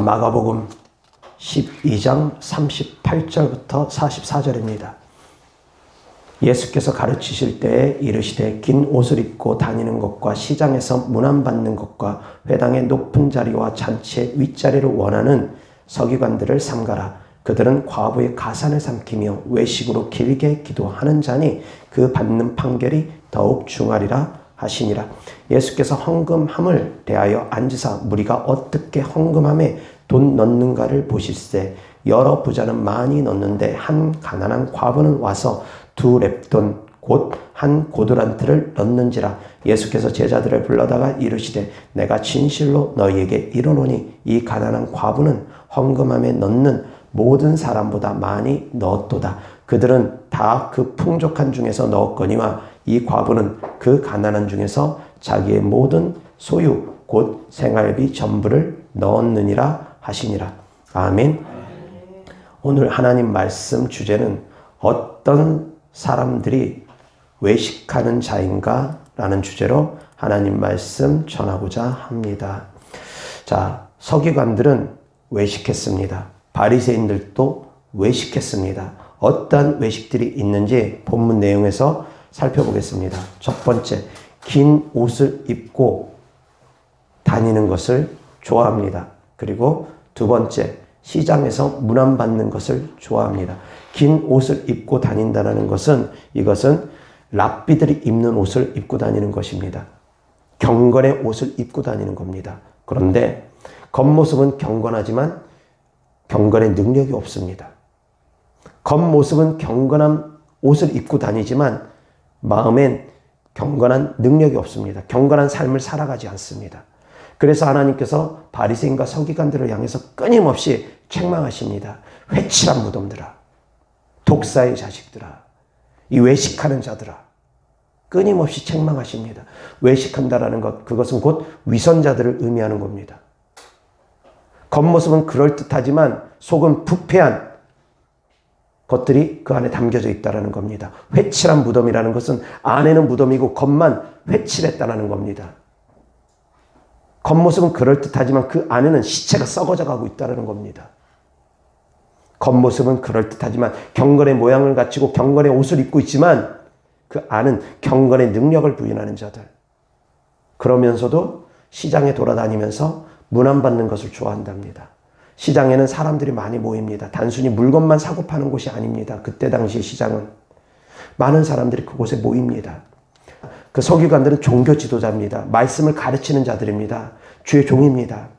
마가복음 12장 38절부터 44절입니다. 예수께서 가르치실 때에 이르시되 긴 옷을 입고 다니는 것과 시장에서 문안받는 것과 회당의 높은 자리와 잔치의 윗자리를 원하는 서기관들을 삼가라. 그들은 과부의 가산을 삼키며 외식으로 길게 기도하는 자니 그 받는 판결이 더욱 중하리라 하시니라. 예수께서 헌금함을 대하여 앉으사 무리가 어떻게 헌금함에 돈 넣는가를 보실세. 여러 부자는 많이 넣는데 한 가난한 과부는 와서 2렙돈 곧 한 고두란트를 넣는지라. 예수께서 제자들을 불러다가 이르시되 내가 진실로 너희에게 이르노니 이 가난한 과부는 헌금함에 넣는 모든 사람보다 많이 넣었도다. 그들은 다 그 풍족한 중에서 넣었거니와 이 과부는 그 가난한 중에서 자기의 모든 소유 곧 생활비 전부를 넣었느니라 하시니라. 아멘. 오늘 하나님 말씀 주제는 어떤 사람들이 외식하는 자인가? 라는 주제로 하나님 말씀 전하고자 합니다. 자, 서기관들은 외식했습니다. 바리새인들도 외식했습니다. 어떤 외식들이 있는지 본문 내용에서 살펴보겠습니다. 첫 번째, 긴 옷을 입고 다니는 것을 좋아합니다. 그리고 두 번째, 시장에서 문안받는 것을 좋아합니다. 긴 옷을 입고 다닌다는 것은 이것은 랍비들이 입는 옷을 입고 다니는 것입니다. 경건의 옷을 입고 다니는 겁니다. 그런데 겉모습은 경건하지만 경건의 능력이 없습니다. 겉모습은 경건한 옷을 입고 다니지만 마음엔 경건한 능력이 없습니다. 경건한 삶을 살아가지 않습니다. 그래서 하나님께서 바리새인과 서기관들을 향해서 끊임없이 책망하십니다. 회칠한 무덤들아, 독사의 자식들아, 이 외식하는 자들아, 끊임없이 책망하십니다. 외식한다라는 것, 그것은 곧 위선자들을 의미하는 겁니다. 겉모습은 그럴듯하지만 속은 부패한 것들이 그 안에 담겨져 있다는 겁니다. 회칠한 무덤이라는 것은 안에는 무덤이고 겉만 회칠했다는 겁니다. 겉모습은 그럴듯하지만 그 안에는 시체가 썩어져 가고 있다는 겁니다. 겉모습은 그럴듯하지만 경건의 모양을 갖추고 경건의 옷을 입고 있지만 그 안은 경건의 능력을 부인하는 자들. 그러면서도 시장에 돌아다니면서 문안받는 것을 좋아한답니다. 시장에는 사람들이 많이 모입니다. 단순히 물건만 사고 파는 곳이 아닙니다. 그때 당시 시장은 많은 사람들이 그곳에 모입니다. 그 서기관들은 종교 지도자입니다. 말씀을 가르치는 자들입니다. 주의 종입니다.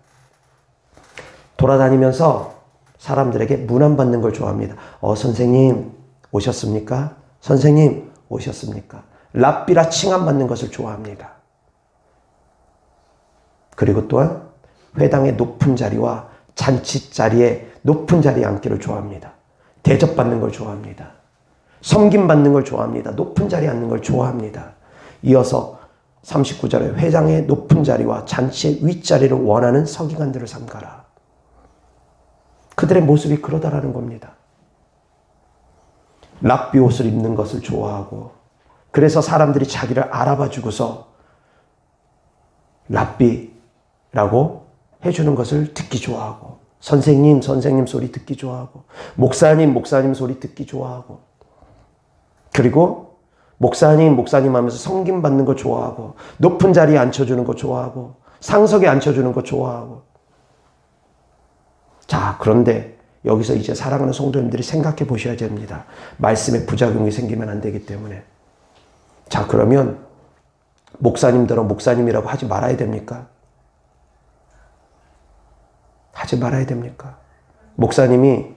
돌아다니면서 사람들에게 문안받는 걸 좋아합니다. 선생님 오셨습니까? 선생님 오셨습니까? 랍비라 칭함받는 것을 좋아합니다. 그리고 또한 회당의 높은 자리와 잔치 자리에 높은 자리에 앉기를 좋아합니다. 대접받는 걸 좋아합니다. 섬김받는 걸 좋아합니다. 높은 자리에 앉는 걸 좋아합니다. 이어서 39절에 회당의 높은 자리와 잔치의 윗자리를 원하는 서기관들을 삼가라. 그들의 모습이 그러다라는 겁니다. 랍비 옷을 입는 것을 좋아하고 그래서 사람들이 자기를 알아봐 주고서 랍비라고 해주는 것을 듣기 좋아하고 선생님, 선생님 소리 듣기 좋아하고 목사님, 목사님 소리 듣기 좋아하고 그리고 목사님, 목사님 하면서 섬김받는 거 좋아하고 높은 자리에 앉혀주는 거 좋아하고 상석에 앉혀주는 거 좋아하고 자, 그런데 여기서 이제 사랑하는 성도님들이 생각해 보셔야 됩니다. 말씀에 부작용이 생기면 안 되기 때문에 자, 그러면 목사님들은 목사님이라고 하지 말아야 됩니까? 하지 말아야 됩니까? 목사님이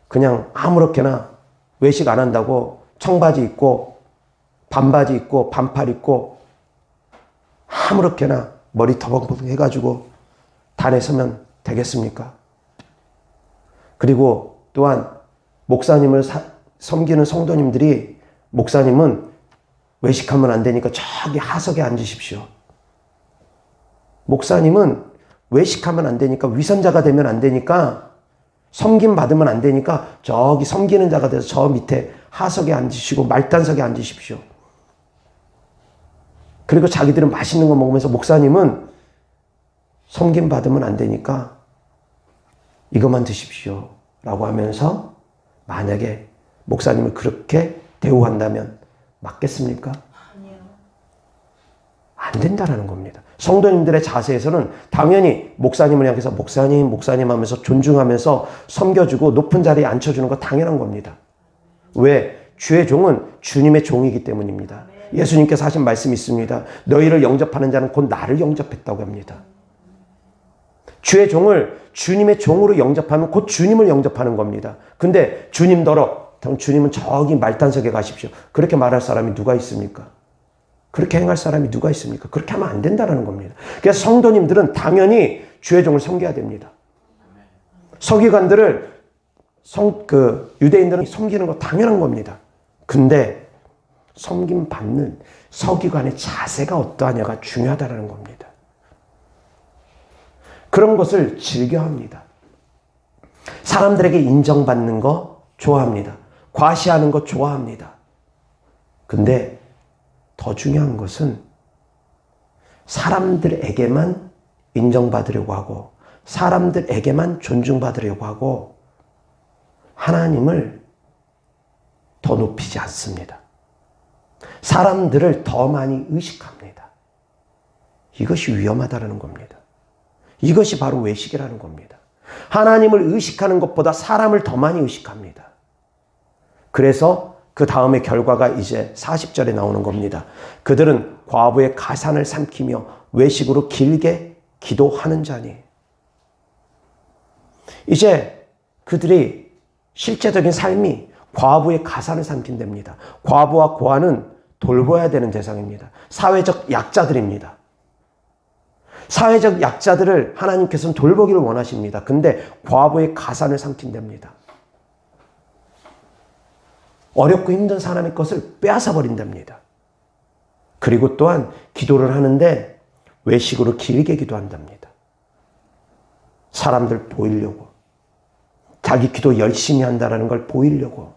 그냥 아무렇게나 외식 안 한다고 청바지 입고 반바지 입고 반팔 입고 아무렇게나 머리 터벅터벅 해가지고 단에 서면 되겠습니까? 그리고 또한 목사님을 섬기는 성도님들이 목사님은 외식하면 안 되니까 저기 하석에 앉으십시오. 목사님은 외식하면 안 되니까 위선자가 되면 안 되니까 섬김 받으면 안 되니까 저기 섬기는 자가 돼서 저 밑에 하석에 앉으시고 말단석에 앉으십시오. 그리고 자기들은 맛있는 거 먹으면서 목사님은 섬김 받으면 안 되니까 이것만 드십시오 라고 하면서 만약에 목사님을 그렇게 대우한다면 맞겠습니까? 아니요. 안 된다라는 겁니다. 성도님들의 자세에서는 당연히 목사님을 향해서 목사님 하면서 존중하면서 섬겨주고 높은 자리에 앉혀주는 거 당연한 겁니다. 왜? 주의 종은 주님의 종이기 때문입니다. 예수님께서 하신 말씀이 있습니다. 너희를 영접하는 자는 곧 나를 영접했다고 합니다. 주의 종을 주님의 종으로 영접하면 곧 주님을 영접하는 겁니다. 근데 주님더러 주님은 저기 말단석에 가십시오. 그렇게 말할 사람이 누가 있습니까? 그렇게 행할 사람이 누가 있습니까? 그렇게 하면 안 된다는 겁니다. 그래서 성도님들은 당연히 주의 종을 섬겨야 됩니다. 서기관들을 유대인들은 섬기는 거 당연한 겁니다. 근데 섬김 받는 서기관의 자세가 어떠하냐가 중요하다는 겁니다. 그런 것을 즐겨합니다. 사람들에게 인정받는 거 좋아합니다. 과시하는 거 좋아합니다. 근데 더 중요한 것은 사람들에게만 인정받으려고 하고 사람들에게만 존중받으려고 하고 하나님을 더 높이지 않습니다. 사람들을 더 많이 의식합니다. 이것이 위험하다는 겁니다. 이것이 바로 외식이라는 겁니다. 하나님을 의식하는 것보다 사람을 더 많이 의식합니다. 그래서 그 다음의 결과가 이제 40절에 나오는 겁니다. 그들은 과부의 가산을 삼키며 외식으로 길게 기도하는 자니. 이제 그들이 실제적인 삶이 과부의 가산을 삼킨답니다. 과부와 고아는 돌봐야 되는 대상입니다. 사회적 약자들입니다. 사회적 약자들을 하나님께서는 돌보기를 원하십니다. 근데 과부의 가산을 삼킨답니다. 어렵고 힘든 사람의 것을 빼앗아 버린답니다. 그리고 또한 기도를 하는데 외식으로 길게 기도한답니다. 사람들 보이려고. 자기 기도 열심히 한다는 걸 보이려고.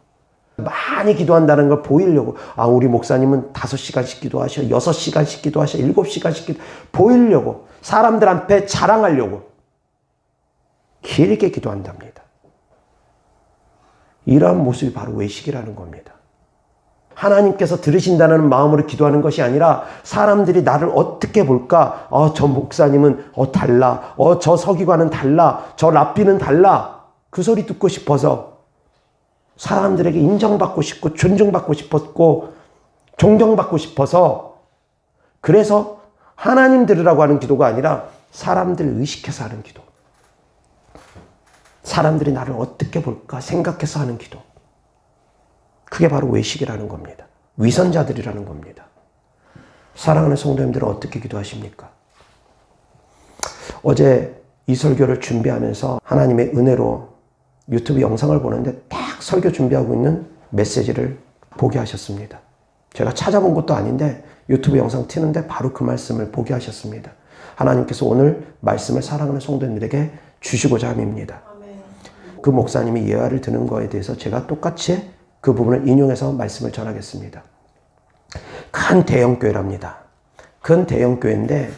많이 기도한다는 걸 보이려고. 아, 우리 목사님은 5시간씩 기도하셔. 6시간씩 기도하셔. 7시간씩 기도. 보이려고. 사람들 앞에 자랑하려고. 길게 기도한답니다. 이러한 모습이 바로 외식이라는 겁니다. 하나님께서 들으신다는 마음으로 기도하는 것이 아니라 사람들이 나를 어떻게 볼까? 저 목사님은 달라. 저 서기관은 달라. 저 랍비는 달라. 그 소리 듣고 싶어서 사람들에게 인정받고 싶고 존중받고 싶었고 존경받고 싶어서 그래서 하나님 들으라고 하는 기도가 아니라 사람들을 의식해서 하는 기도. 사람들이 나를 어떻게 볼까 생각해서 하는 기도. 그게 바로 외식이라는 겁니다. 위선자들이라는 겁니다. 사랑하는 성도님들은 어떻게 기도하십니까? 어제 이 설교를 준비하면서 하나님의 은혜로 유튜브 영상을 보는데 딱 설교 준비하고 있는 메시지를 보게 하셨습니다. 제가 찾아본 것도 아닌데 유튜브 영상 튀는데 바로 그 말씀을 보게 하셨습니다. 하나님께서 오늘 말씀을 사랑하는 성도님들에게 주시고자 함입니다. 그 목사님이 예화를 드는 거에 대해서 제가 똑같이 그 부분을 인용해서 말씀을 전하겠습니다. 큰 대형교회랍니다. 큰 대형교회인데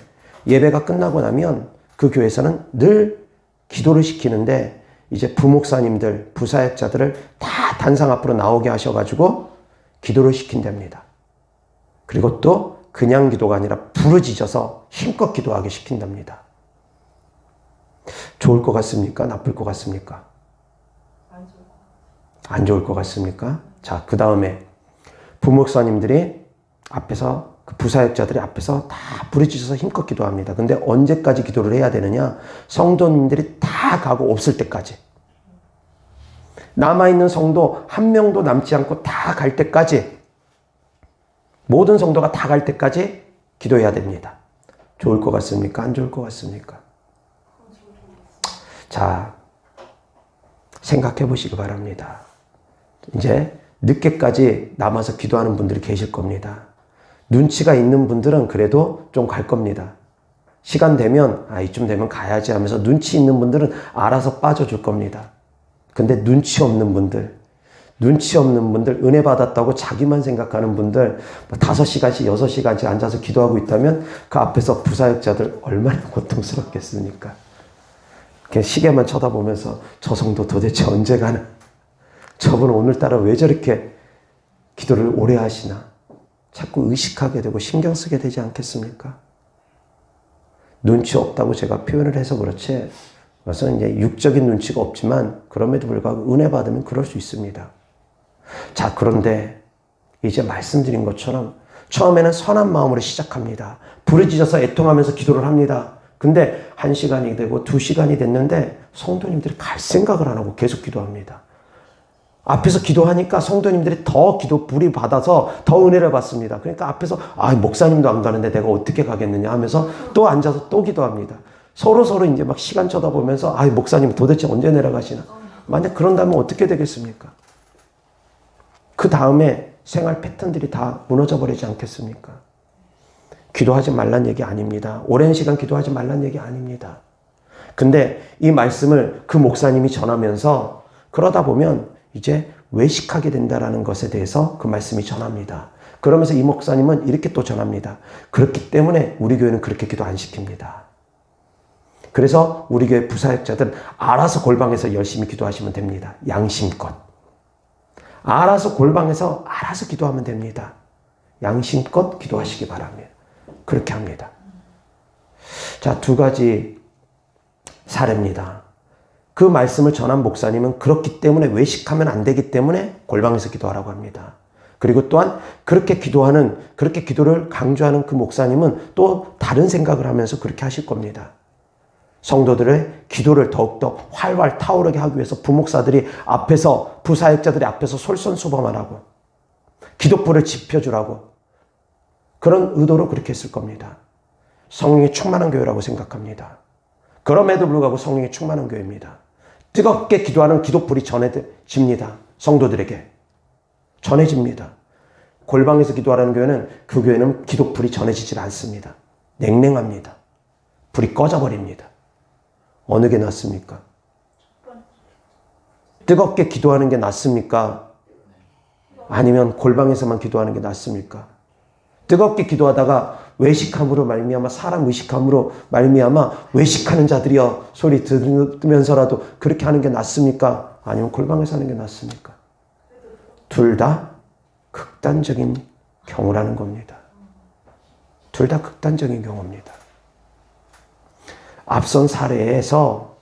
예배가 끝나고 나면 그 교회에서는 늘 기도를 시키는데 이제 부목사님들, 부사역자들을 다 단상 앞으로 나오게 하셔가지고 기도를 시킨답니다. 그리고 또 그냥 기도가 아니라 부르짖어서 힘껏 기도하게 시킨답니다. 좋을 것 같습니까? 나쁠 것 같습니까? 안 좋을 것 같습니까? 자, 그 다음에 부목사님들이 앞에서 그 부사역자들이 앞에서 다 부르짖어서 힘껏 기도합니다. 근데 언제까지 기도를 해야 되느냐? 성도님들이 다 가고 없을 때까지. 남아있는 성도 한 명도 남지 않고 다 갈 때까지 모든 성도가 다 갈 때까지 기도해야 됩니다. 좋을 것 같습니까? 안 좋을 것 같습니까? 자, 생각해 보시기 바랍니다. 이제 늦게까지 남아서 기도하는 분들이 계실 겁니다. 눈치가 있는 분들은 그래도 좀 갈 겁니다. 시간 되면 이쯤 되면 가야지 하면서 눈치 있는 분들은 알아서 빠져줄 겁니다. 근데 눈치 없는 분들 은혜 받았다고 자기만 생각하는 분들 5시간씩 6시간씩 앉아서 기도하고 있다면 그 앞에서 부사역자들 얼마나 고통스럽겠습니까? 그냥 시계만 쳐다보면서 저 성도 도대체 언제 가나? 저분은 오늘따라 왜 저렇게 기도를 오래 하시나? 자꾸 의식하게 되고 신경 쓰게 되지 않겠습니까? 눈치 없다고 제가 표현을 해서 그렇지, 그래서 이제 육적인 눈치가 없지만 그럼에도 불구하고 은혜 받으면 그럴 수 있습니다. 자, 그런데 이제 말씀드린 것처럼 처음에는 선한 마음으로 시작합니다. 부르짖어서 애통하면서 기도를 합니다. 근데 1시간이 되고 2시간이 됐는데 성도님들이 갈 생각을 안 하고 계속 기도합니다. 앞에서 기도하니까 성도님들이 더 기도 불이 받아서 더 은혜를 받습니다. 그러니까 앞에서 목사님도 안 가는데 내가 어떻게 가겠느냐 하면서 또 앉아서 또 기도합니다. 서로 이제 막 시간 쳐다보면서 목사님 도대체 언제 내려가시나? 만약 그런다면 어떻게 되겠습니까? 그 다음에 생활 패턴들이 다 무너져 버리지 않겠습니까? 기도하지 말란 얘기 아닙니다. 오랜 시간 기도하지 말란 얘기 아닙니다. 근데 이 말씀을 그 목사님이 전하면서 그러다 보면 이제 외식하게 된다는 것에 대해서 그 말씀이 전합니다. 그러면서 이 목사님은 이렇게 또 전합니다. 그렇기 때문에 우리 교회는 그렇게 기도 안 시킵니다. 그래서 우리 교회 부사역자들 알아서 골방에서 열심히 기도하시면 됩니다. 양심껏. 알아서 골방에서 알아서 기도하면 됩니다. 양심껏 기도하시기 바랍니다. 그렇게 합니다. 자, 2가지 사례입니다. 그 말씀을 전한 목사님은 그렇기 때문에 외식하면 안 되기 때문에 골방에서 기도하라고 합니다. 그리고 또한 그렇게 기도를 강조하는 그 목사님은 또 다른 생각을 하면서 그렇게 하실 겁니다. 성도들의 기도를 더욱더 활활 타오르게 하기 위해서 부목사들이 앞에서, 부사역자들이 앞에서 솔선수범하라고, 기도불을 지펴주라고, 그런 의도로 그렇게 했을 겁니다. 성령이 충만한 교회라고 생각합니다. 그럼에도 불구하고 성령이 충만한 교회입니다. 뜨겁게 기도하는 기도불이 전해집니다. 성도들에게 전해집니다. 골방에서 기도하라는 교회는, 그 교회는 기도불이 전해지질 않습니다. 냉랭합니다. 불이 꺼져버립니다. 어느 게 낫습니까? 뜨겁게 기도하는 게 낫습니까? 아니면 골방에서만 기도하는 게 낫습니까? 뜨겁게 기도하다가 외식함으로 말미암아, 사람 의식함으로 말미암아 외식하는 자들이여 소리 들으면서라도 그렇게 하는 게 낫습니까? 아니면 골방에서 하는 게 낫습니까? 둘 다 극단적인 경우라는 겁니다. 둘 다 극단적인 경우입니다. 앞선 사례에서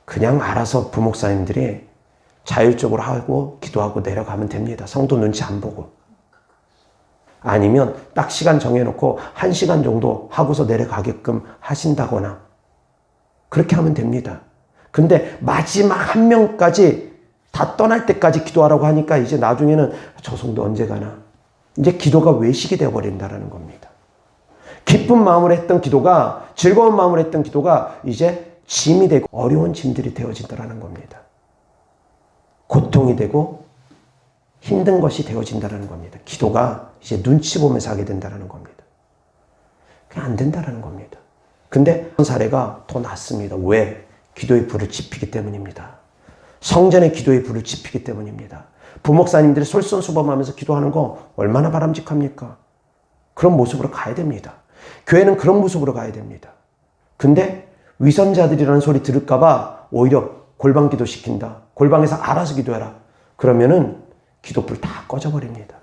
그냥 알아서 부목사님들이 자율적으로 하고 기도하고 내려가면 됩니다. 성도 눈치 안 보고. 아니면 딱 시간 정해놓고 1시간 정도 하고서 내려가게끔 하신다거나 그렇게 하면 됩니다. 근데 마지막 한 명까지 다 떠날 때까지 기도하라고 하니까 이제 나중에는 저 성도 언제 가나? 이제 기도가 외식이 되어버린다는 겁니다. 기쁜 마음으로 했던 기도가, 즐거운 마음으로 했던 기도가 이제 짐이 되고 어려운 짐들이 되어진다는 겁니다. 고통이 되고 힘든 것이 되어진다는 겁니다. 기도가 이제 눈치 보면서 하게 된다는 겁니다. 그냥 안 된다는 겁니다. 근데 그런 사례가 더 낫습니다. 왜? 기도의 불을 지피기 때문입니다. 성전의 기도의 불을 지피기 때문입니다. 부목사님들이 솔선수범하면서 기도하는 거 얼마나 바람직합니까? 그런 모습으로 가야 됩니다. 교회는 그런 모습으로 가야 됩니다. 근데 위선자들이라는 소리 들을까봐 오히려 골방 기도 시킨다. 골방에서 알아서 기도해라. 그러면은 기도불 다 꺼져버립니다.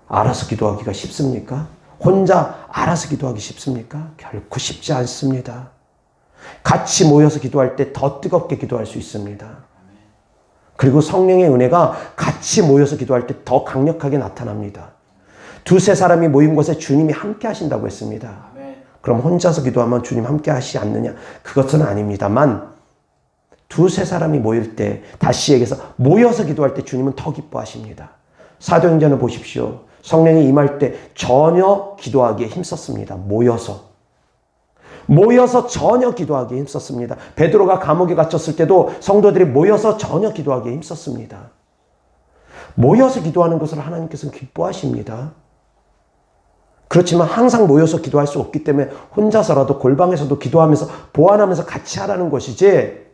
알아서 기도하기가 쉽습니까? 혼자 알아서 기도하기 쉽습니까? 결코 쉽지 않습니다. 같이 모여서 기도할 때 더 뜨겁게 기도할 수 있습니다. 그리고 성령의 은혜가 같이 모여서 기도할 때 더 강력하게 나타납니다. 2-3 사람이 모인 곳에 주님이 함께 하신다고 했습니다. 그럼 혼자서 기도하면 주님 함께 하시지 않느냐? 그것은 아닙니다만 2-3 사람이 모일 때, 다시 얘기해서 모여서 기도할 때 주님은 더 기뻐하십니다. 사도행전을 보십시오. 성령이 임할 때 전혀 기도하기에 힘썼습니다. 모여서 전혀 기도하기에 힘썼습니다. 베드로가 감옥에 갇혔을 때도 성도들이 모여서 전혀 기도하기에 힘썼습니다. 모여서 기도하는 것을 하나님께서는 기뻐하십니다. 그렇지만 항상 모여서 기도할 수 없기 때문에 혼자서라도 골방에서도 기도하면서 보완하면서 같이 하라는 것이지,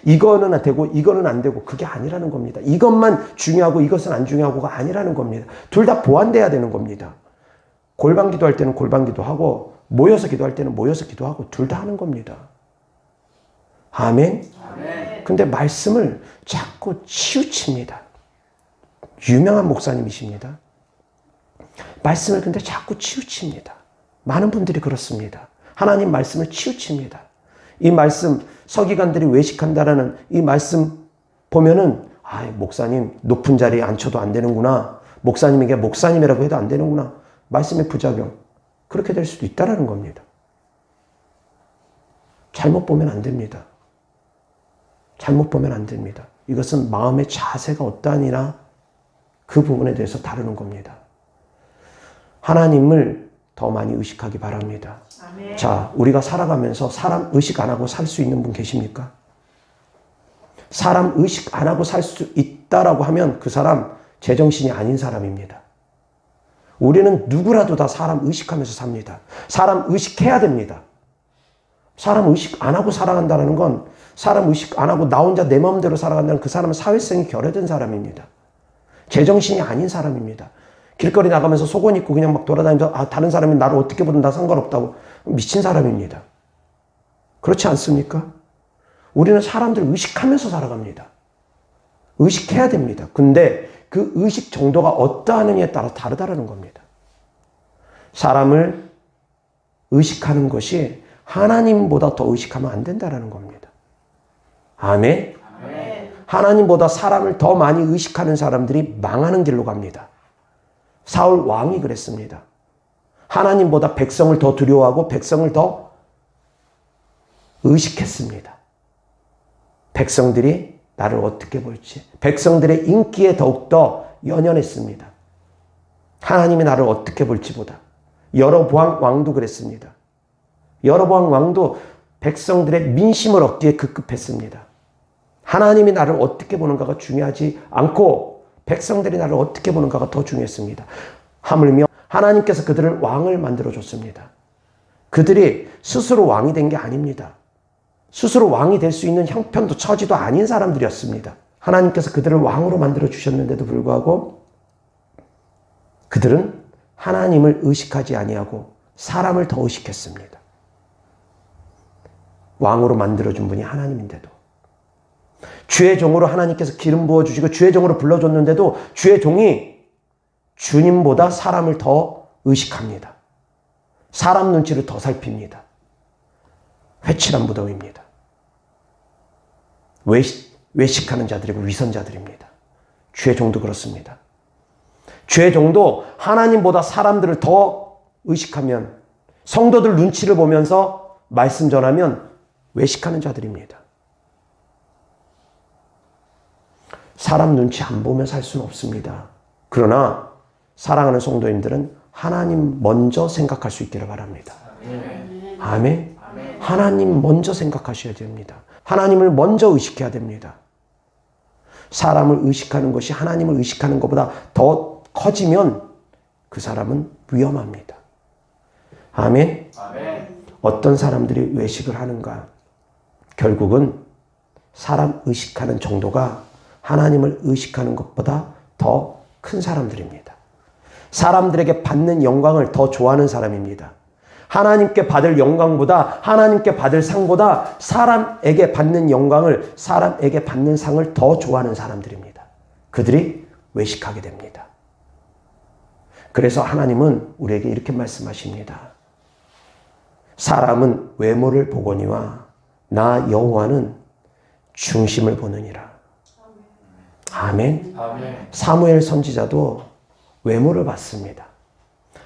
이거는 되고 이거는 안 되고 그게 아니라는 겁니다. 이것만 중요하고 이것은 안 중요하고가 아니라는 겁니다. 둘 다 보완돼야 되는 겁니다. 골방 기도할 때는 골방 기도하고 모여서 기도할 때는 모여서 기도하고 둘 다 하는 겁니다. 아멘? 근데 말씀을 자꾸 치우칩니다. 유명한 목사님이십니다. 말씀을 근데 자꾸 치우칩니다. 많은 분들이 그렇습니다. 하나님 말씀을 치우칩니다. 이 말씀, 서기관들이 외식한다라는 이 말씀 보면은, 목사님 높은 자리에 앉혀도 안 되는구나. 목사님에게 목사님이라고 해도 안 되는구나. 말씀의 부작용. 그렇게 될 수도 있다라는 겁니다. 잘못 보면 안 됩니다. 잘못 보면 안 됩니다. 이것은 마음의 자세가 어떠하니라 그 부분에 대해서 다루는 겁니다. 하나님을 더 많이 의식하기 바랍니다. 아멘. 자, 우리가 살아가면서 사람 의식 안 하고 살 수 있는 분 계십니까? 사람 의식 안 하고 살 수 있다라고 하면 그 사람 제정신이 아닌 사람입니다. 우리는 누구라도 다 사람 의식하면서 삽니다. 사람 의식해야 됩니다. 사람 의식 안 하고 살아간다는 건, 사람 의식 안 하고 나 혼자 내 마음대로 살아간다는 그 사람은 사회성이 결여된 사람입니다. 제정신이 아닌 사람입니다. 길거리 나가면서 속옷 입고 그냥 막 돌아다니면서 다른 사람이 나를 어떻게 보든 다 상관없다고, 미친 사람입니다. 그렇지 않습니까? 우리는 사람들 의식하면서 살아갑니다. 의식해야 됩니다. 근데 그 의식 정도가 어떠하느냐에 따라 다르다는 겁니다. 사람을 의식하는 것이 하나님보다 더 의식하면 안 된다는 겁니다. 아멘? 아멘. 하나님보다 사람을 더 많이 의식하는 사람들이 망하는 길로 갑니다. 사울 왕이 그랬습니다. 하나님보다 백성을 더 두려워하고 백성을 더 의식했습니다. 백성들이 나를 어떻게 볼지, 백성들의 인기에 더욱더 연연했습니다. 하나님이 나를 어떻게 볼지보다. 여로보암 왕도 그랬습니다. 여로보암 왕도 백성들의 민심을 얻기에 급급했습니다. 하나님이 나를 어떻게 보는가가 중요하지 않고 백성들이 나를 어떻게 보는가가 더 중요했습니다. 하물며 하나님께서 그들을 왕을 만들어줬습니다. 그들이 스스로 왕이 된 게 아닙니다. 스스로 왕이 될 수 있는 형편도 처지도 아닌 사람들이었습니다. 하나님께서 그들을 왕으로 만들어주셨는데도 불구하고 그들은 하나님을 의식하지 아니하고 사람을 더 의식했습니다. 왕으로 만들어준 분이 하나님인데도, 주의 종으로 하나님께서 기름 부어주시고 주의 종으로 불러줬는데도 주의 종이 주님보다 사람을 더 의식합니다. 사람 눈치를 더 살핍니다. 회칠한 무덤입니다. 외식하는 자들이고 위선자들입니다. 주의 종도 그렇습니다. 주의 종도 하나님보다 사람들을 더 의식하면, 성도들 눈치를 보면서 말씀 전하면 외식하는 자들입니다. 사람 눈치 안 보면 살 수는 없습니다. 그러나 사랑하는 성도님들은 하나님 먼저 생각할 수 있기를 바랍니다. 아멘. 하나님 먼저 생각하셔야 됩니다. 하나님을 먼저 의식해야 됩니다. 사람을 의식하는 것이 하나님을 의식하는 것보다 더 커지면 그 사람은 위험합니다. 아멘. 어떤 사람들이 외식을 하는가? 결국은 사람 의식하는 정도가 하나님을 의식하는 것보다 더 큰 사람들입니다. 사람들에게 받는 영광을 더 좋아하는 사람입니다. 하나님께 받을 영광보다, 하나님께 받을 상보다 사람에게 받는 영광을, 사람에게 받는 상을 더 좋아하는 사람들입니다. 그들이 외식하게 됩니다. 그래서 하나님은 우리에게 이렇게 말씀하십니다. 사람은 외모를 보거니와 나 여호와는 중심을 보느니라. 아멘. 아멘. 사무엘 선지자도 외모를 봤습니다.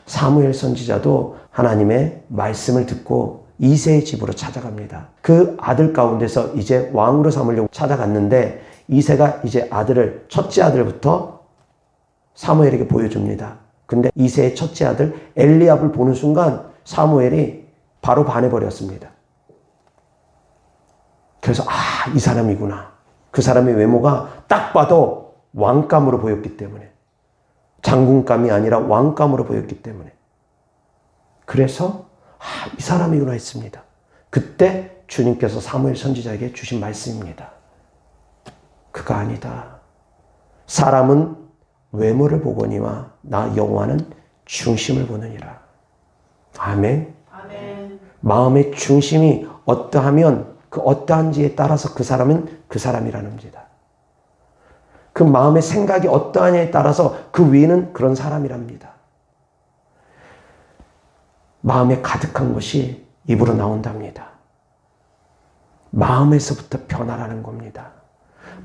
사무엘 선지자도 하나님의 말씀을 듣고 이새의 집으로 찾아갑니다. 그 아들 가운데서 이제 왕으로 삼으려고 찾아갔는데 이새가 이제 아들을, 첫째 아들부터 사무엘에게 보여줍니다. 근데 이새의 첫째 아들 엘리압을 보는 순간 사무엘이 바로 반해버렸습니다. 그래서 이 사람이구나. 그 사람의 외모가 딱 봐도 왕감으로 보였기 때문에, 장군감이 아니라 왕감으로 보였기 때문에, 그래서 이 사람이구나 했습니다. 그때 주님께서 사무엘 선지자에게 주신 말씀입니다. 그가 아니다. 사람은 외모를 보거니와 나 여호와는 중심을 보느니라. 아멘. 마음의 중심이 어떠하면 그 어떠한지에 따라서 그 사람은 그 사람이라는 겁니다. 그 마음의 생각이 어떠하냐에 따라서 그 위에는 그런 사람이랍니다. 마음에 가득한 것이 입으로 나온답니다. 마음에서부터 변화라는 겁니다.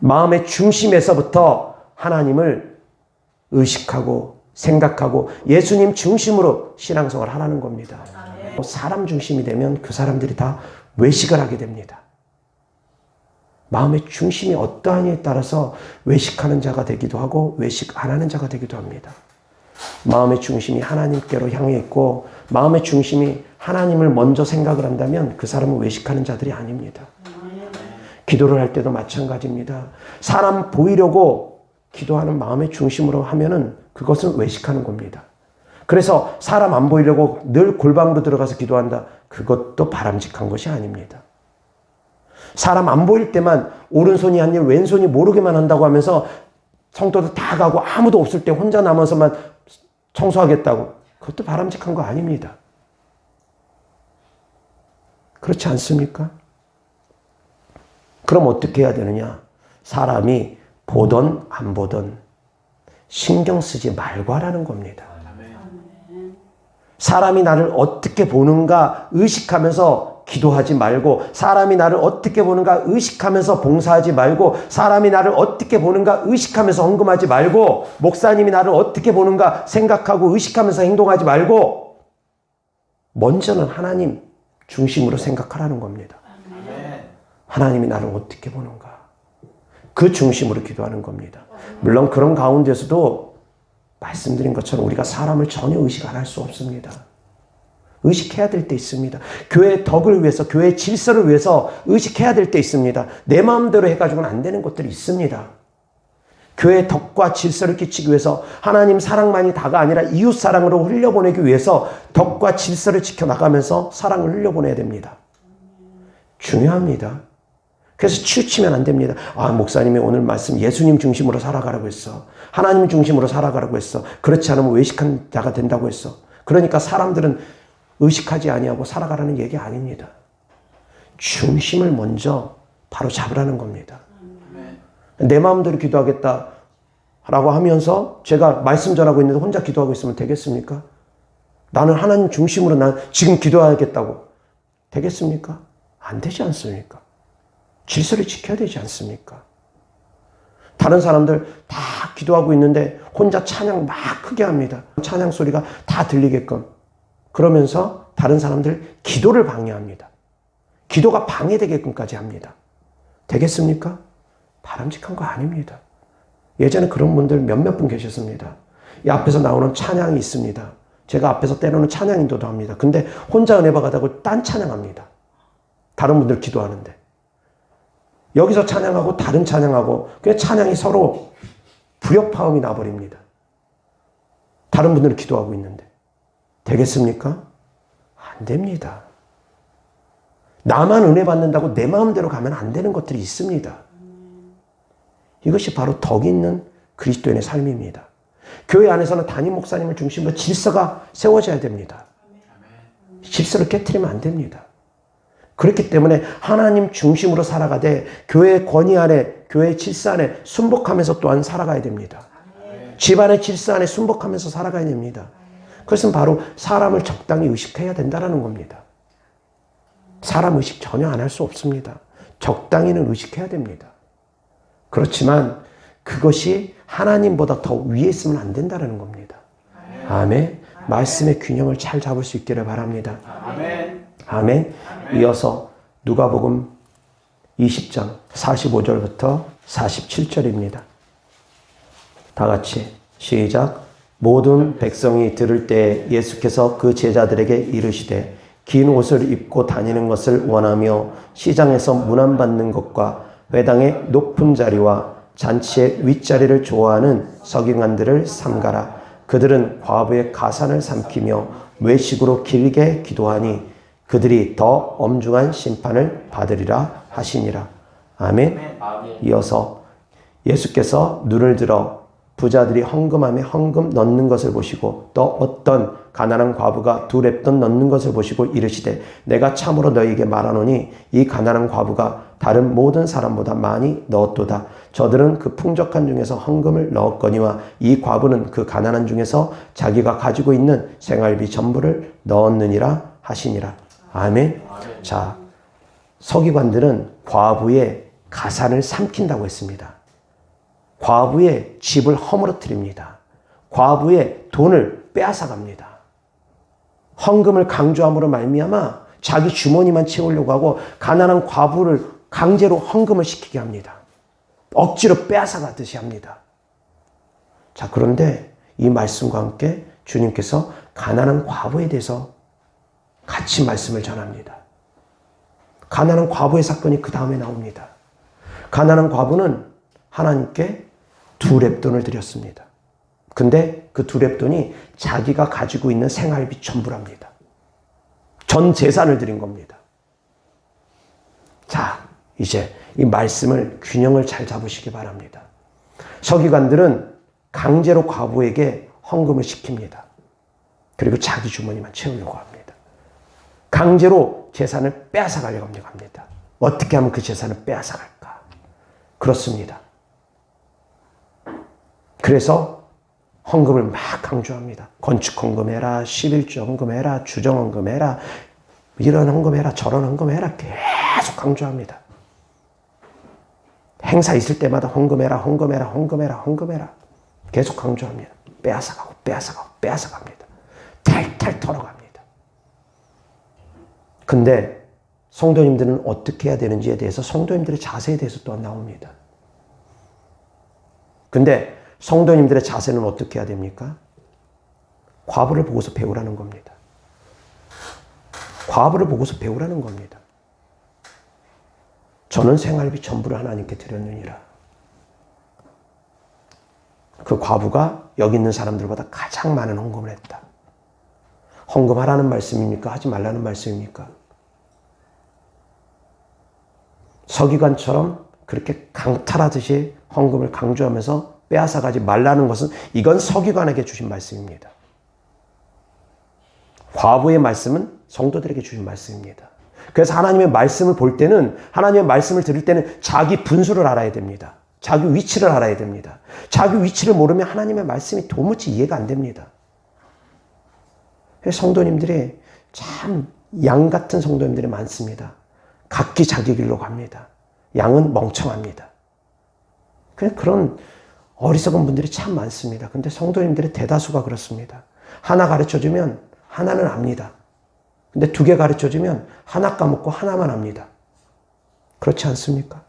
마음의 중심에서부터 하나님을 의식하고 생각하고 예수님 중심으로 신앙생활을 하라는 겁니다. 사람 중심이 되면 그 사람들이 다 외식을 하게 됩니다. 마음의 중심이 어떠하냐에 따라서 외식하는 자가 되기도 하고 외식 안 하는 자가 되기도 합니다. 마음의 중심이 하나님께로 향해 있고 마음의 중심이 하나님을 먼저 생각을 한다면 그 사람은 외식하는 자들이 아닙니다. 기도를 할 때도 마찬가지입니다. 사람 보이려고 기도하는 마음의 중심으로 하면은 그것은 외식하는 겁니다. 그래서 사람 안 보이려고 늘 골방으로 들어가서 기도한다. 그것도 바람직한 것이 아닙니다. 사람 안 보일 때만 오른손이 한 일, 왼손이 모르게만 한다고 하면서 성도들 다 가고 아무도 없을 때 혼자 남아서만 청소하겠다고. 그것도 바람직한 거 아닙니다. 그렇지 않습니까? 그럼 어떻게 해야 되느냐? 사람이 보던 안 보던 신경 쓰지 말고 하라는 겁니다. 사람이 나를 어떻게 보는가 의식하면서 기도하지 말고 사람이 나를 어떻게 보는가 의식하면서 봉사하지 말고 사람이 나를 어떻게 보는가 의식하면서 헌금하지 말고 목사님이 나를 어떻게 보는가 생각하고 의식하면서 행동하지 말고 먼저는 하나님 중심으로 생각하라는 겁니다. 하나님이 나를 어떻게 보는가 그 중심으로 기도하는 겁니다. 물론 그런 가운데서도 말씀드린 것처럼 우리가 사람을 전혀 의식 안 할 수 없습니다. 의식해야 될 때 있습니다. 교회의 덕을 위해서, 교회의 질서를 위해서 의식해야 될 때 있습니다. 내 마음대로 해가지고는 안 되는 것들이 있습니다. 교회의 덕과 질서를 끼치기 위해서 하나님 사랑만이 다가 아니라 이웃 사랑으로 흘려보내기 위해서 덕과 질서를 지켜나가면서 사랑을 흘려보내야 됩니다. 중요합니다. 그래서 치우치면 안 됩니다. 아, 목사님이 오늘 말씀 예수님 중심으로 살아가라고 했어. 하나님 중심으로 살아가라고 했어. 그렇지 않으면 외식한 자가 된다고 했어. 그러니까 사람들은 의식하지 아니하고 살아가라는 얘기 아닙니다. 중심을 먼저 바로 잡으라는 겁니다. 내 마음대로 기도하겠다라고 하면서 제가 말씀 전하고 있는데 혼자 기도하고 있으면 되겠습니까? 나는 하나님 중심으로 난 지금 기도하겠다고 되겠습니까? 안 되지 않습니까? 질서를 지켜야 되지 않습니까? 다른 사람들 다 기도하고 있는데 혼자 찬양 막 크게 합니다. 찬양 소리가 다 들리게끔. 그러면서 다른 사람들 기도를 방해합니다. 기도가 방해되게끔까지 합니다. 되겠습니까? 바람직한 거 아닙니다. 예전에 그런 분들 몇몇 분 계셨습니다. 이 앞에서 나오는 찬양이 있습니다. 제가 앞에서 때로는 찬양 인도도 합니다. 근데 혼자 은혜 받아가고 딴 찬양합니다. 다른 분들 기도하는데. 여기서 찬양하고 다른 찬양하고 그냥 찬양이 서로 불협화음이 나버립니다. 다른 분들은 기도하고 있는데. 되겠습니까? 안 됩니다. 나만 은혜 받는다고 내 마음대로 가면 안 되는 것들이 있습니다. 이것이 바로 덕 있는 그리스도인의 삶입니다. 교회 안에서는 담임 목사님을 중심으로 질서가 세워져야 됩니다. 질서를 깨트리면 안 됩니다. 그렇기 때문에 하나님 중심으로 살아가되 교회의 권위 안에, 교회의 질서 안에 순복하면서 또한 살아가야 됩니다. 집안의 질서 안에 순복하면서 살아가야 됩니다. 그것은 바로 사람을 적당히 의식해야 된다는 겁니다. 사람 의식 전혀 안 할 수 없습니다. 적당히는 의식해야 됩니다. 그렇지만 그것이 하나님보다 더 위에 있으면 안 된다는 겁니다. 아멘. 말씀의 균형을 잘 잡을 수 있기를 바랍니다. 아멘. 이어서 누가복음 20장 45절부터 47절입니다. 다 같이 시작. 모든 백성이 들을 때 예수께서 그 제자들에게 이르시되 긴 옷을 입고 다니는 것을 원하며 시장에서 문안받는 것과 회당의 높은 자리와 잔치의 윗자리를 좋아하는 서기관들을 삼가라. 그들은 과부의 가산을 삼키며 외식으로 길게 기도하니 그들이 더 엄중한 심판을 받으리라 하시니라. 아멘. 이어서 예수께서 눈을 들어 부자들이 헌금함에 헌금 넣는 것을 보시고 또 어떤 가난한 과부가 2렙돈 넣는 것을 보시고 이르시되 내가 참으로 너희에게 말하노니 이 가난한 과부가 다른 모든 사람보다 많이 넣었도다. 저들은 그 풍족한 중에서 헌금을 넣었거니와 이 과부는 그 가난한 중에서 자기가 가지고 있는 생활비 전부를 넣었느니라 하시니라. 아멘. 자, 서기관들은 과부의 가산을 삼킨다고 했습니다. 과부의 집을 허물어뜨립니다. 과부의 돈을 빼앗아갑니다. 헌금을 강조함으로 말미암아 자기 주머니만 채우려고 하고 가난한 과부를 강제로 헌금을 시키게 합니다. 억지로 빼앗아가듯이 합니다. 자, 그런데 이 말씀과 함께 주님께서 가난한 과부에 대해서 같이 말씀을 전합니다. 가난한 과부의 사건이 그 다음에 나옵니다. 가난한 과부는 하나님께 2렙돈을 드렸습니다. 근데 그 2렙돈이 자기가 가지고 있는 생활비 전부랍니다. 전 재산을 드린 겁니다. 자, 이제 이 말씀을 균형을 잘 잡으시기 바랍니다. 서기관들은 강제로 과부에게 헌금을 시킵니다. 그리고 자기 주머니만 채우려고 합니다. 강제로 재산을 빼앗아가려고 합니다. 어떻게 하면 그 재산을 빼앗아갈까? 그렇습니다. 그래서 헌금을 막 강조합니다. 건축 헌금해라, 11조 헌금해라, 주정 헌금해라, 이런 헌금해라, 저런 헌금해라 계속 강조합니다. 행사 있을 때마다 헌금해라, 헌금해라, 헌금해라, 헌금해라 계속 강조합니다. 빼앗아가고 빼앗아가고 빼앗아갑니다. 탈탈 털어갑니다. 근데 성도님들은 어떻게 해야 되는지에 대해서 성도님들의 자세에 대해서 또한 나옵니다. 근데 성도님들의 자세는 어떻게 해야 됩니까? 과부를 보고서 배우라는 겁니다. 과부를 보고서 배우라는 겁니다. 저는 생활비 전부를 하나님께 드렸느니라. 그 과부가 여기 있는 사람들보다 가장 많은 헌금을 했다. 헌금하라는 말씀입니까? 하지 말라는 말씀입니까? 서기관처럼 그렇게 강탈하듯이 헌금을 강조하면서 빼앗아가지 말라는 것은 이건 서기관에게 주신 말씀입니다. 과부의 말씀은 성도들에게 주신 말씀입니다. 그래서 하나님의 말씀을 볼 때는, 하나님의 말씀을 들을 때는 자기 분수를 알아야 됩니다. 자기 위치를 알아야 됩니다. 자기 위치를 모르면 하나님의 말씀이 도무지 이해가 안 됩니다. 성도님들이 참 양 같은 성도님들이 많습니다. 각기 자기 길로 갑니다. 양은 멍청합니다. 그런 어리석은 분들이 참 많습니다. 근데 성도님들의 대다수가 그렇습니다. 하나 가르쳐주면 하나는 압니다. 근데 2개 가르쳐주면 하나 까먹고 하나만 압니다. 그렇지 않습니까?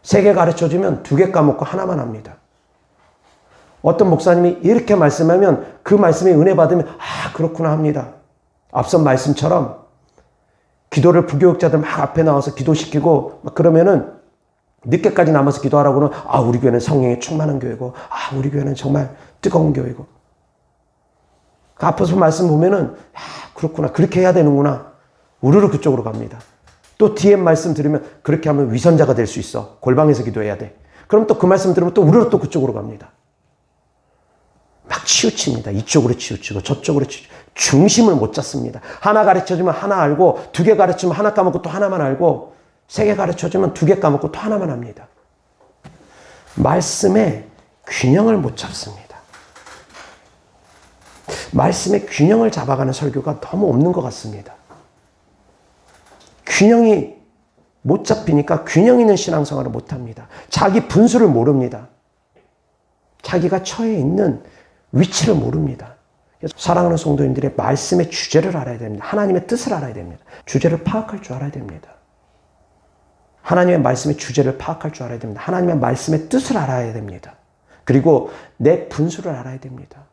3개 가르쳐주면 2개 까먹고 하나만 압니다. 어떤 목사님이 이렇게 말씀하면 그 말씀에 은혜 받으면 아 그렇구나 합니다. 앞선 말씀처럼 기도를 부교육자들 막 앞에 나와서 기도시키고 막 그러면은 늦게까지 남아서 기도하라고는 아 우리 교회는 성령에 충만한 교회고 아 우리 교회는 정말 뜨거운 교회고 그 앞에서 말씀 보면은 아 그렇구나 그렇게 해야 되는구나 우르르 그쪽으로 갑니다. 또 뒤에 말씀 들으면 그렇게 하면 위선자가 될 수 있어. 골방에서 기도해야 돼. 그럼 또 그 말씀 들으면 또 우르르 또 그쪽으로 갑니다. 막 치우칩니다. 이쪽으로 치우치고 저쪽으로 치우치고 중심을 못 잡습니다. 하나 가르쳐주면 하나 알고 2개 가르치면 하나 까먹고 또 하나만 알고 3개 가르쳐주면 2개 까먹고 또 하나만 합니다. 말씀의 균형을 못 잡습니다. 말씀의 균형을 잡아가는 설교가 너무 없는 것 같습니다. 균형이 못 잡히니까 균형 있는 신앙생활을 못합니다. 자기 분수를 모릅니다. 자기가 처해 있는 위치를 모릅니다. 사랑하는 성도님들의 말씀의 주제를 알아야 됩니다. 하나님의 뜻을 알아야 됩니다. 주제를 파악할 줄 알아야 됩니다. 하나님의 말씀의 주제를 파악할 줄 알아야 됩니다. 하나님의 말씀의 뜻을 알아야 됩니다. 그리고 내 분수를 알아야 됩니다.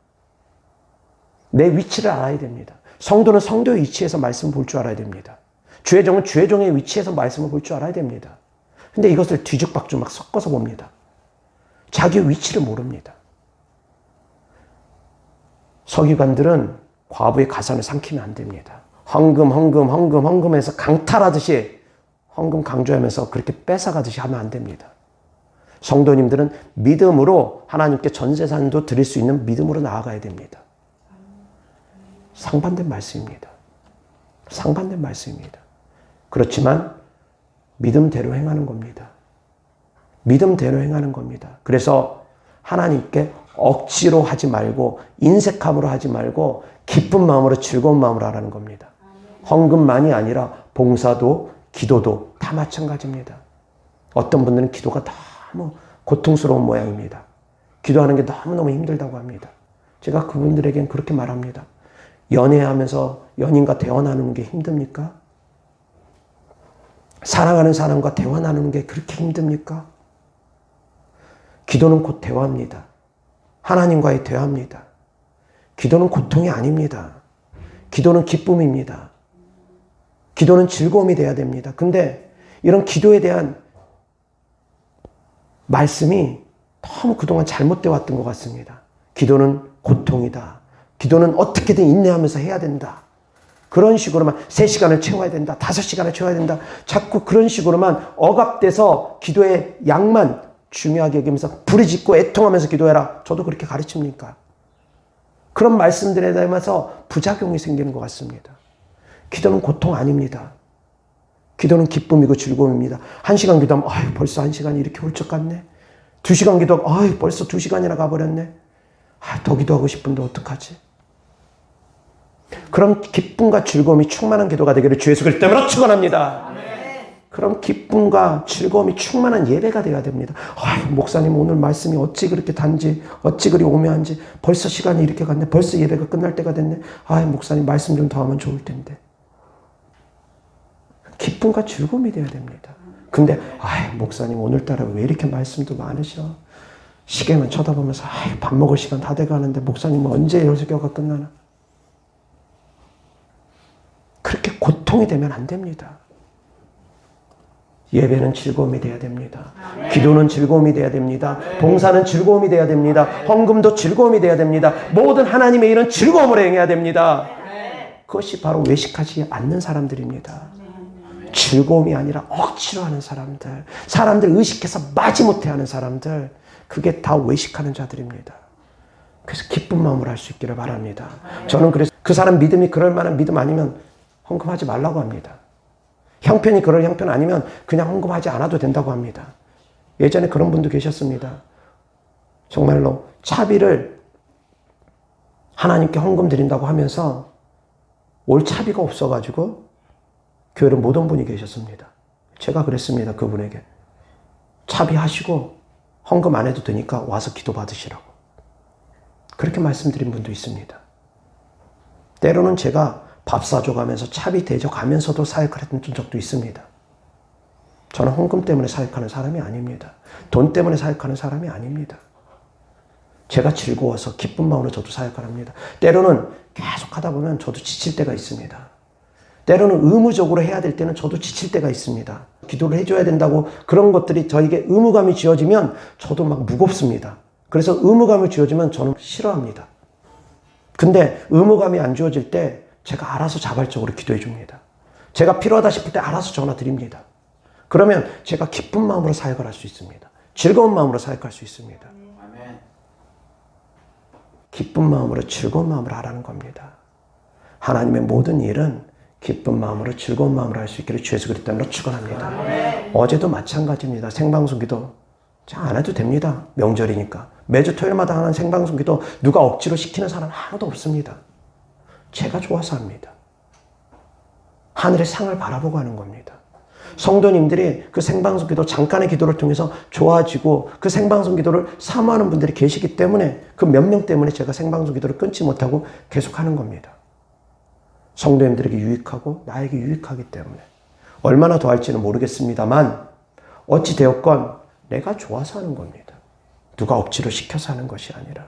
내 위치를 알아야 됩니다. 성도는 성도의 위치에서 말씀을 볼 줄 알아야 됩니다. 주의 종은 주의 종의 위치에서 말씀을 볼 줄 알아야 됩니다. 근데 이것을 뒤죽박죽 막 섞어서 봅니다. 자기 위치를 모릅니다. 서기관들은 과부의 가산을 삼키면 안 됩니다. 헌금해서 강탈하듯이 헌금 강조하면서 그렇게 뺏어가듯이 하면 안 됩니다. 성도님들은 믿음으로 하나님께 전재산도 드릴 수 있는 믿음으로 나아가야 됩니다. 상반된 말씀입니다. 상반된 말씀입니다. 그렇지만 믿음대로 행하는 겁니다. 믿음대로 행하는 겁니다. 그래서 하나님께 억지로 하지 말고 인색함으로 하지 말고 기쁜 마음으로 즐거운 마음으로 하라는 겁니다. 헌금만이 아니라 봉사도 기도도 다 마찬가지입니다. 어떤 분들은 기도가 너무 고통스러운 모양입니다. 기도하는 게 너무너무 힘들다고 합니다. 제가 그분들에겐 그렇게 말합니다. 연애하면서 연인과 대화 나누는 게 힘듭니까? 사랑하는 사람과 대화 나누는 게 그렇게 힘듭니까? 기도는 곧 대화입니다. 하나님과의 대화입니다. 기도는 고통이 아닙니다. 기도는 기쁨입니다. 기도는 즐거움이 돼야 됩니다. 근데 이런 기도에 대한 말씀이 너무 그동안 잘못되어 왔던 것 같습니다. 기도는 고통이다. 기도는 어떻게든 인내하면서 해야 된다. 그런 식으로만 3시간을 채워야 된다. 5시간을 채워야 된다. 자꾸 그런 식으로만 억압돼서 기도의 양만 중요하게 여기면서 부르짖고 애통하면서 기도해라. 저도 그렇게 가르칩니까? 그런 말씀들에 대해서 부작용이 생기는 것 같습니다. 기도는 고통 아닙니다. 기도는 기쁨이고 즐거움입니다. 1시간 기도하면 벌써 1시간이 이렇게 훌쩍 갔네. 2시간 기도하면 벌써 2시간이나 가버렸네. 더 기도하고 싶은데 어떡하지? 그런 기쁨과 즐거움이 충만한 기도가 되기를 주 예수 그리스도 이름으로 축원합니다. 그런 기쁨과 즐거움이 충만한 예배가 되어야 됩니다. 목사님 오늘 말씀이 어찌 그렇게 단지 어찌 그리 오묘한지 벌써 시간이 이렇게 갔네. 벌써 예배가 끝날 때가 됐네. 목사님 말씀 좀 더 하면 좋을 텐데. 기쁨과 즐거움이 되어야 됩니다. 근데 목사님 오늘따라 왜 이렇게 말씀도 많으셔? 시계만 쳐다보면서 밥 먹을 시간 다 돼가는데 목사님은 언제 설교가 끝나나? 그렇게 고통이 되면 안 됩니다. 예배는 즐거움이 돼야 됩니다. 기도는 즐거움이 돼야 됩니다. 봉사는 즐거움이 돼야 됩니다. 헌금도 즐거움이 돼야 됩니다. 모든 하나님의 일은 즐거움으로 행해야 됩니다. 그것이 바로 외식하지 않는 사람들입니다. 즐거움이 아니라 억지로 하는 사람들, 사람들 의식해서 마지못해 하는 사람들, 그게 다 외식하는 자들입니다. 그래서 기쁜 마음으로 할 수 있기를 바랍니다. 저는 그래서 그 사람 믿음이 그럴 만한 믿음 아니면 헌금하지 말라고 합니다. 형편이 그럴 형편 아니면 그냥 헌금하지 않아도 된다고 합니다. 예전에 그런 분도 계셨습니다. 정말로 차비를 하나님께 헌금 드린다고 하면서 올 차비가 없어가지고 교회를 못 온 분이 계셨습니다. 제가 그랬습니다. 그분에게. 차비하시고 헌금 안 해도 되니까 와서 기도 받으시라고. 그렇게 말씀드린 분도 있습니다. 때로는 제가 밥 사줘가면서 차비 대줘가면서도 사역을 했던 적도 있습니다. 저는 헌금 때문에 사역하는 사람이 아닙니다. 돈 때문에 사역하는 사람이 아닙니다. 제가 즐거워서 기쁜 마음으로 저도 사역을 합니다. 때로는 계속 하다 보면 저도 지칠 때가 있습니다. 때로는 의무적으로 해야 될 때는 저도 지칠 때가 있습니다. 기도를 해줘야 된다고 그런 것들이 저에게 의무감이 지어지면 저도 막 무겁습니다. 그래서 의무감을 지어지면 저는 싫어합니다. 근데 의무감이 안 지어질 때 제가 알아서 자발적으로 기도해 줍니다. 제가 필요하다 싶을 때 알아서 전화 드립니다. 그러면 제가 기쁜 마음으로 사역을 할 수 있습니다. 즐거운 마음으로 사역할 수 있습니다. 기쁜 마음으로 즐거운 마음으로 하라는 겁니다. 하나님의 모든 일은 기쁜 마음으로 즐거운 마음으로 할 수 있기를 주 예수 그리스도 이름으로 축원합니다. 어제도 마찬가지입니다. 생방송 기도 안 해도 됩니다. 명절이니까. 매주 토요일마다 하는 생방송 기도 누가 억지로 시키는 사람 아무도 없습니다. 제가 좋아서 합니다. 하늘의 상을 바라보고 하는 겁니다. 성도님들이 그 생방송 기도 잠깐의 기도를 통해서 좋아지고 그 생방송 기도를 사모하는 분들이 계시기 때문에 그 몇 명 때문에 제가 생방송 기도를 끊지 못하고 계속하는 겁니다. 성도님들에게 유익하고 나에게 유익하기 때문에 얼마나 더 할지는 모르겠습니다만 어찌 되었건 내가 좋아서 하는 겁니다. 누가 억지로 시켜서 하는 것이 아니라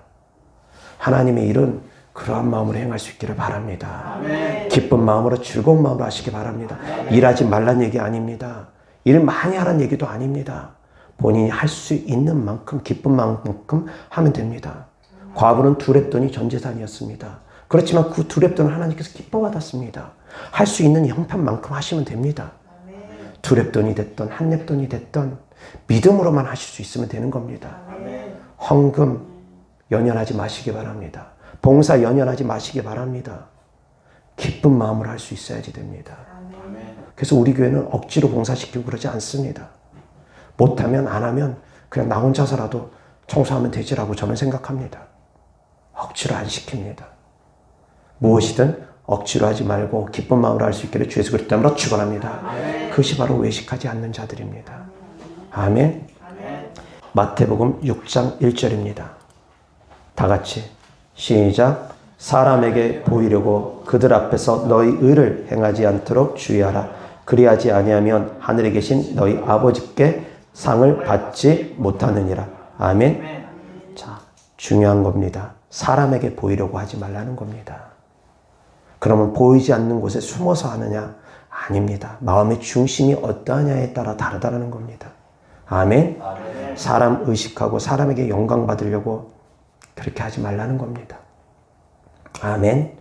하나님의 일은 그러한 마음으로 행할 수 있기를 바랍니다. 아멘. 기쁜 마음으로 즐거운 마음으로 하시기 바랍니다. 아멘. 일하지 말란 얘기 아닙니다. 일 많이 하란 얘기도 아닙니다. 본인이 할 수 있는 만큼 기쁜 만큼 하면 됩니다. 과부는 2렙돈이 전 재산이었습니다. 그렇지만 그 2렙돈을 하나님께서 기뻐 받았습니다. 할 수 있는 형편만큼 하시면 됩니다. 2렙돈이 됐던 1렙돈이 됐던 믿음으로만 하실 수 있으면 되는 겁니다. 헌금 연연하지 마시기 바랍니다. 봉사 연연하지 마시기 바랍니다. 기쁜 마음으로 할 수 있어야지 됩니다. 그래서 우리 교회는 억지로 봉사시키고 그러지 않습니다. 못하면 안 하면 그냥 나 혼자서라도 청소하면 되지라고 저는 생각합니다. 억지로 안 시킵니다. 무엇이든 억지로 하지 말고 기쁜 마음으로 할 수 있기를 주 예수 그리스도 이름으로 축원합니다. 그것이 바로 외식하지 않는 자들입니다. 아멘. 마태복음 6장 1절입니다. 다 같이 시작. 사람에게 보이려고 그들 앞에서 너희 의를 행하지 않도록 주의하라. 그리하지 아니하면 하늘에 계신 너희 아버지께 상을 받지 못하느니라. 아멘. 자, 중요한 겁니다. 사람에게 보이려고 하지 말라는 겁니다. 그러면 보이지 않는 곳에 숨어서 하느냐? 아닙니다. 마음의 중심이 어떠하냐에 따라 다르다는 겁니다. 아멘. 사람 의식하고 사람에게 영광 받으려고 그렇게 하지 말라는 겁니다. 아멘.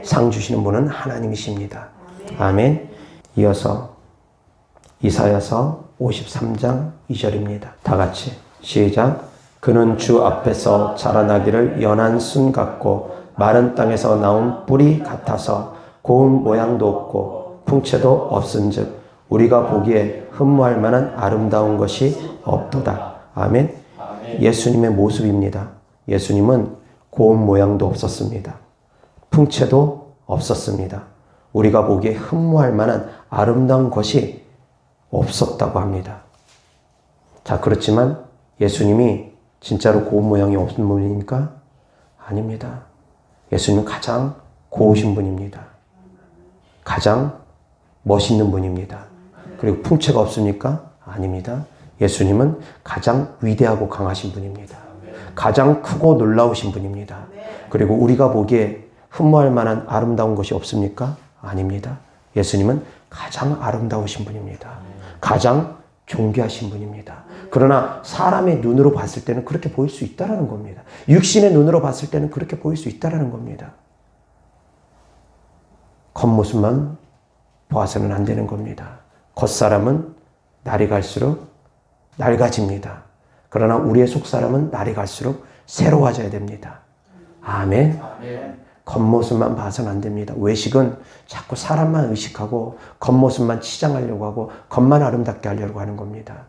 상 주시는 분은 하나님이십니다. 아멘. 이어서 이사야서 53장 2절입니다. 다 같이 시작. 그는 주 앞에서 자라나기를 연한 순 같고 마른 땅에서 나온 뿌리 같아서 고운 모양도 없고 풍채도 없은즉 우리가 보기에 흠모할 만한 아름다운 것이 없도다. 아멘. 예수님의 모습입니다. 예수님은 고운 모양도 없었습니다. 풍채도 없었습니다. 우리가 보기에 흠모할 만한 아름다운 것이 없었다고 합니다. 자, 그렇지만 예수님이 진짜로 고운 모양이 없는 분입니까? 아닙니다. 예수님은 가장 고우신 분입니다. 가장 멋있는 분입니다. 그리고 풍채가 없습니까? 아닙니다. 예수님은 가장 위대하고 강하신 분입니다. 가장 크고 놀라우신 분입니다. 그리고 우리가 보기에 흠모할 만한 아름다운 것이 없습니까? 아닙니다. 예수님은 가장 아름다우신 분입니다. 가장 존귀하신 분입니다. 그러나 사람의 눈으로 봤을 때는 그렇게 보일 수 있다는 겁니다. 육신의 눈으로 봤을 때는 그렇게 보일 수 있다는 겁니다. 겉모습만 보아서는 안 되는 겁니다. 겉사람은 날이 갈수록 낡아집니다. 그러나 우리의 속사람은 날이 갈수록 새로워져야 됩니다. 아멘. 겉모습만 봐서는 안 됩니다. 외식은 자꾸 사람만 의식하고 겉모습만 치장하려고 하고 겉만 아름답게 하려고 하는 겁니다.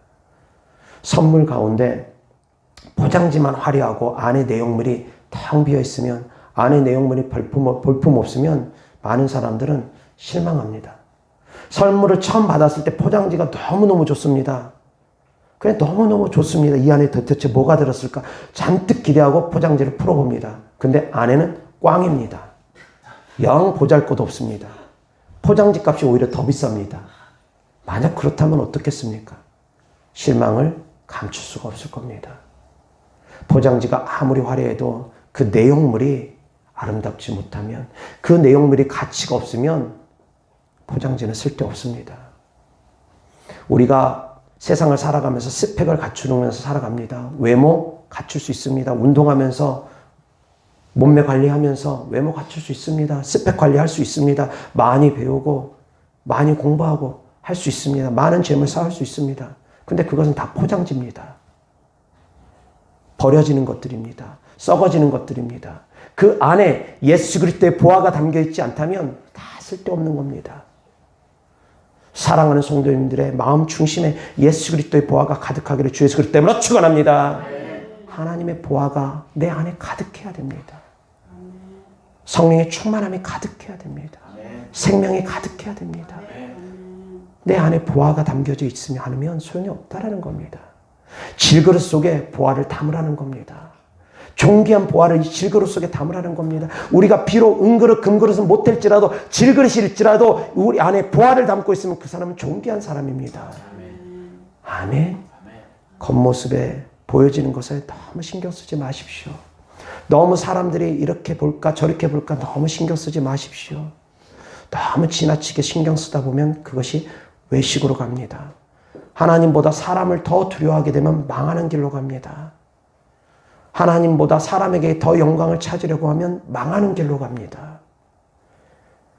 선물 가운데 포장지만 화려하고 안에 내용물이 텅 비어 있으면, 안에 내용물이 볼품 없으면 많은 사람들은 실망합니다. 선물을 처음 받았을 때 포장지가 너무너무 좋습니다. 그냥 너무너무 좋습니다. 이 안에 도대체 뭐가 들었을까? 잔뜩 기대하고 포장지를 풀어봅니다. 근데 안에는 꽝입니다. 영 보잘것 없습니다. 포장지 값이 오히려 더 비쌉니다. 만약 그렇다면 어떻겠습니까? 실망을 감출 수가 없을 겁니다. 포장지가 아무리 화려해도 그 내용물이 아름답지 못하면, 그 내용물이 가치가 없으면 포장지는 쓸데없습니다. 우리가 세상을 살아가면서 스펙을 갖추면서 살아갑니다. 외모 갖출 수 있습니다. 운동하면서 몸매 관리하면서 외모 갖출 수 있습니다. 스펙 관리할 수 있습니다. 많이 배우고 많이 공부하고 할 수 있습니다. 많은 재물 쌓을 수 있습니다. 근데 그것은 다 포장지입니다. 버려지는 것들입니다. 썩어지는 것들입니다. 그 안에 예수 그리스도의 보화가 담겨 있지 않다면 다 쓸데없는 겁니다. 사랑하는 성도님들의 마음 중심에 예수 그리스도의 보화가 가득하기를 주 예수 그리스도 때문에 축원합니다. 하나님의 보화가 내 안에 가득해야 됩니다. 성령의 충만함이 가득해야 됩니다. 생명이 가득해야 됩니다. 내 안에 보화가 담겨져 있으면 않으면 소용이 없다라는 겁니다. 질그릇 속에 보화를 담으라는 겁니다. 존귀한 보화를 이 질그릇 속에 담으라는 겁니다. 우리가 비록 은그릇, 금그릇은 못될지라도 질그릇일지라도 우리 안에 보화를 담고 있으면 그 사람은 존귀한 사람입니다. 아멘. 겉모습에 보여지는 것에 너무 신경 쓰지 마십시오. 너무 사람들이 이렇게 볼까 저렇게 볼까 너무 신경 쓰지 마십시오. 너무 지나치게 신경 쓰다 보면 그것이 외식으로 갑니다. 하나님보다 사람을 더 두려워하게 되면 망하는 길로 갑니다. 하나님보다 사람에게 더 영광을 찾으려고 하면 망하는 길로 갑니다.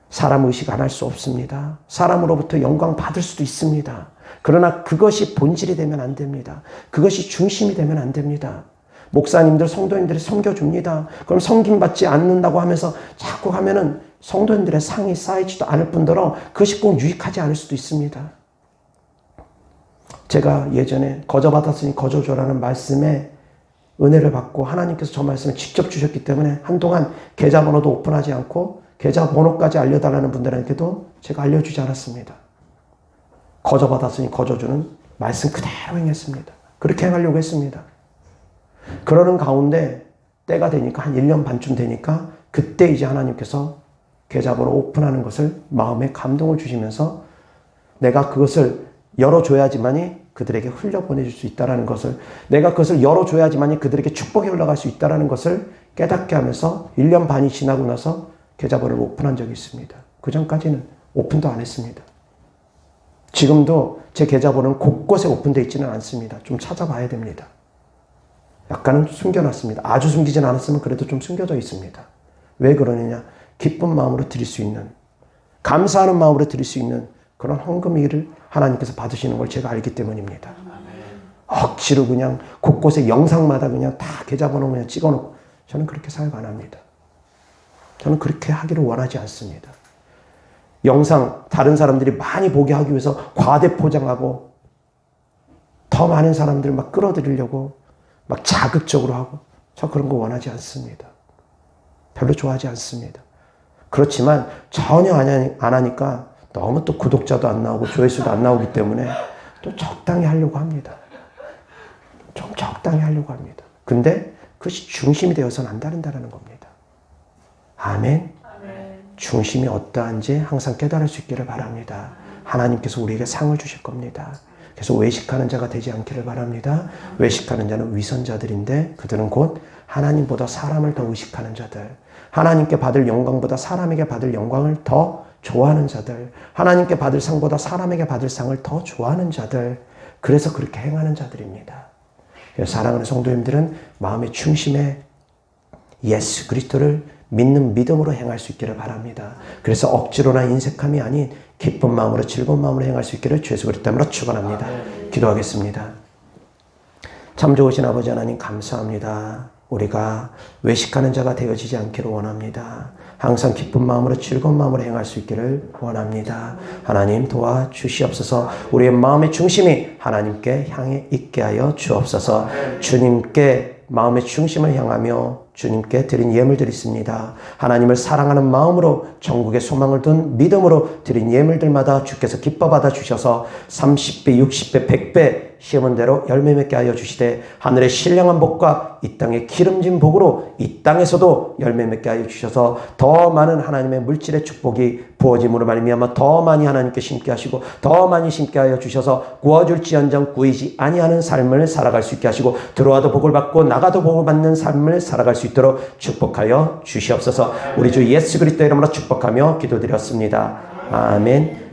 사람 의식 안 할 수 없습니다. 사람으로부터 영광 받을 수도 있습니다. 그러나 그것이 본질이 되면 안 됩니다. 그것이 중심이 되면 안 됩니다. 목사님들, 성도님들이 섬겨줍니다. 그럼 섬김받지 않는다고 하면서 자꾸 하면은 성도님들의 상이 쌓이지도 않을 뿐더러 그것이 꼭 유익하지 않을 수도 있습니다. 제가 예전에 거저받았으니 거저줘라는 말씀에 은혜를 받고 하나님께서 저 말씀을 직접 주셨기 때문에 한동안 계좌번호도 오픈하지 않고 계좌번호까지 알려달라는 분들에게도 제가 알려주지 않았습니다. 거저받았으니 거저주는 말씀 그대로 행했습니다. 그렇게 행하려고 했습니다. 그러는 가운데 때가 되니까 한 1년 반쯤 되니까 그때 이제 하나님께서 계좌번호 오픈하는 것을 마음에 감동을 주시면서 내가 그것을 열어줘야지만이 그들에게 흘려보내줄 수 있다는 것을, 내가 그것을 열어줘야지만이 그들에게 축복이 올라갈 수 있다는 것을 깨닫게 하면서 1년 반이 지나고 나서 계좌번호를 오픈한 적이 있습니다. 그 전까지는 오픈도 안 했습니다. 지금도 제 계좌번호는 곳곳에 오픈되어 있지는 않습니다. 좀 찾아봐야 됩니다. 약간은 숨겨놨습니다. 아주 숨기진 않았으면 그래도 좀 숨겨져 있습니다. 왜 그러느냐? 기쁜 마음으로 드릴 수 있는, 감사하는 마음으로 드릴 수 있는 그런 헌금일을 하나님께서 받으시는 걸 제가 알기 때문입니다. 억지로 그냥 곳곳에 영상마다 그냥 다 계좌번호 그냥 찍어놓고, 저는 그렇게 사역 안 합니다. 저는 그렇게 하기를 원하지 않습니다. 영상 다른 사람들이 많이 보게 하기 위해서 과대 포장하고 더 많은 사람들 막 끌어들이려고 막 자극적으로 하고, 저 그런 거 원하지 않습니다. 별로 좋아하지 않습니다. 그렇지만 전혀 안 하니까 너무 또 구독자도 안 나오고 조회수도 안 나오기 때문에 또 적당히 하려고 합니다. 좀 적당히 하려고 합니다. 근데 그것이 중심이 되어서는 안 다른다는 겁니다. 아멘. 중심이 어떠한지 항상 깨달을 수 있기를 바랍니다. 하나님께서 우리에게 상을 주실 겁니다. 그래서 외식하는 자가 되지 않기를 바랍니다. 외식하는 자는 위선자들인데 그들은 곧 하나님보다 사람을 더 의식하는 자들, 하나님께 받을 영광보다 사람에게 받을 영광을 더 좋아하는 자들, 하나님께 받을 상보다 사람에게 받을 상을 더 좋아하는 자들, 그래서 그렇게 행하는 자들입니다. 그래서 사랑하는 성도님들은 마음의 중심에 예수 그리스도를 믿는 믿음으로 행할 수 있기를 바랍니다. 그래서 억지로나 인색함이 아닌 기쁜 마음으로 즐거운 마음으로 행할 수 있기를 주 예수 그리스도 이름으로 축원합니다. 기도하겠습니다. 참 좋으신 아버지 하나님 감사합니다. 우리가 외식하는 자가 되어지지 않기를 원합니다. 항상 기쁜 마음으로 즐거운 마음으로 행할 수 있기를 원합니다. 하나님 도와주시옵소서. 우리의 마음의 중심이 하나님께 향해 있게 하여 주옵소서. 주님께 마음의 중심을 향하며 주님께 드린 예물들이 있습니다. 하나님을 사랑하는 마음으로 전국에 소망을 둔 믿음으로 드린 예물들마다 주께서 기뻐 받아 주셔서 30배, 60배, 100배 시험은 대로 열매 맺게 하여 주시되 하늘의 신령한 복과 이 땅의 기름진 복으로 이 땅에서도 열매 맺게 하여 주셔서 더 많은 하나님의 물질의 축복이 부어짐으로 말미암아 더 많이 하나님께 심게 하시고 더 많이 심게 하여 주셔서 구워줄지언정 구이지 아니하는 삶을 살아갈 수 있게 하시고 들어와도 복을 받고 나가도 복을 받는 삶을 살아갈 수 있도록 축복하여 주시옵소서. 우리 주 예수 그리스도 이름으로 축복하며 기도드렸습니다. 아멘.